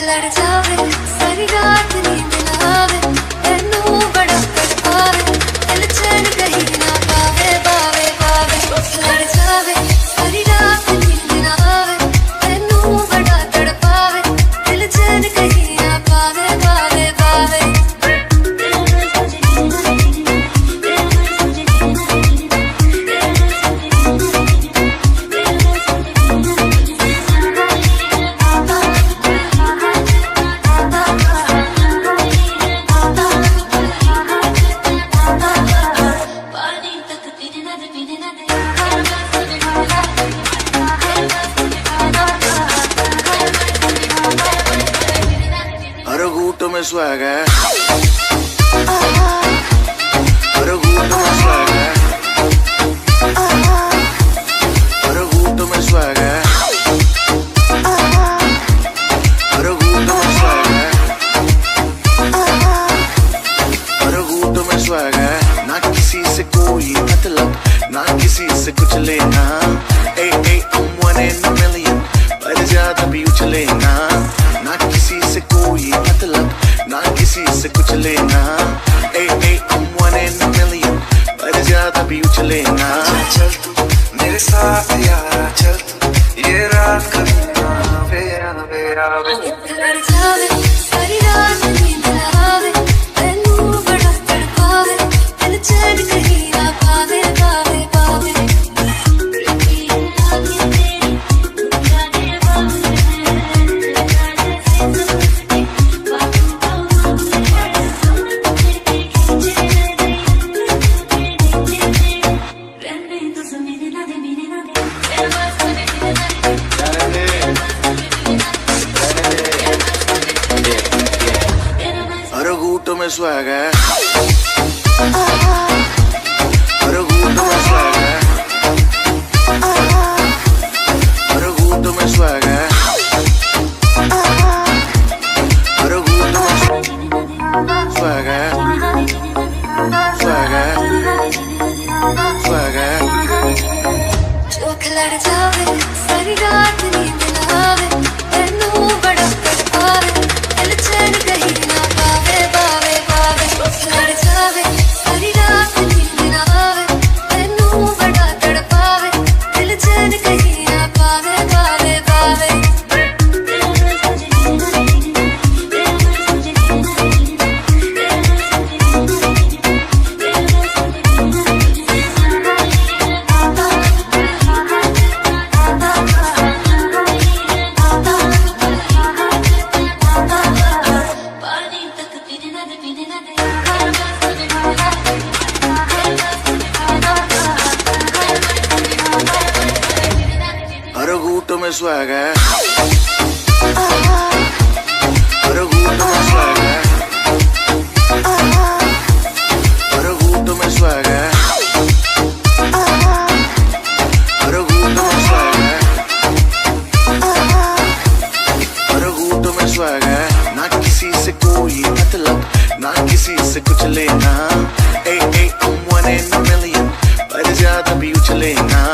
लड़ जावे सारी रात नींद ना आवे तेनू बड़ा तड़पावे दिल चैन कहीं ना पावे पावे पावे लड़ जावे सारी रात नींद ना आवे तेनू बड़ा तड़पावे दिल चैन कहीं ना पावे पावे पावे में स्वैग है हर घूट में स्वैग है हर घूट में स्वैग है हर घूट में स्वैग है हर घूट में स्वैग है ना किसी से कोई मतलब ना किसी से कुछ लेना ए ए I'm one in a million पर ज्यादा भी उछलेना ना किसी से कोई मतलब ना किसी से कुछ लेना ए ए I'm one in a million पर ज्यादा भी उछलेना चल तू मेरे साथ यारा चल तू ये रात कभी ना आवे लड़ जावे सारी रात नींद ना आवे तेनू बड़ा तड़पावे दिल चैन कहीं ना पावे पावे पावे हर घूट में स्वैग है हर घूट में स्वैग है हर घूट में स्वैग है हर घूट में स्वैग है स्वैग है स्वैग है चोख लड़ जावे सारी रात नींद ना आवे तेनू बड़ा तड़पावे दिल चैन कहीं ना पावे पावे पावे लड़ जावे सारी रात नींद ना आवे तेनू बड़ा तड़पावे दिल चैन कहीं ना पावे पावे पावे हर घूट में स्वैग है हर घूट में स्वैग है हर घूट में स्वैग है हर घूट में स्वैग है हर घूट में स्वैग है ना किसी से कोई मतलब ना किसी से कुछ लेना ए ए I'm one in a million पर ज्यादा भी उछलेना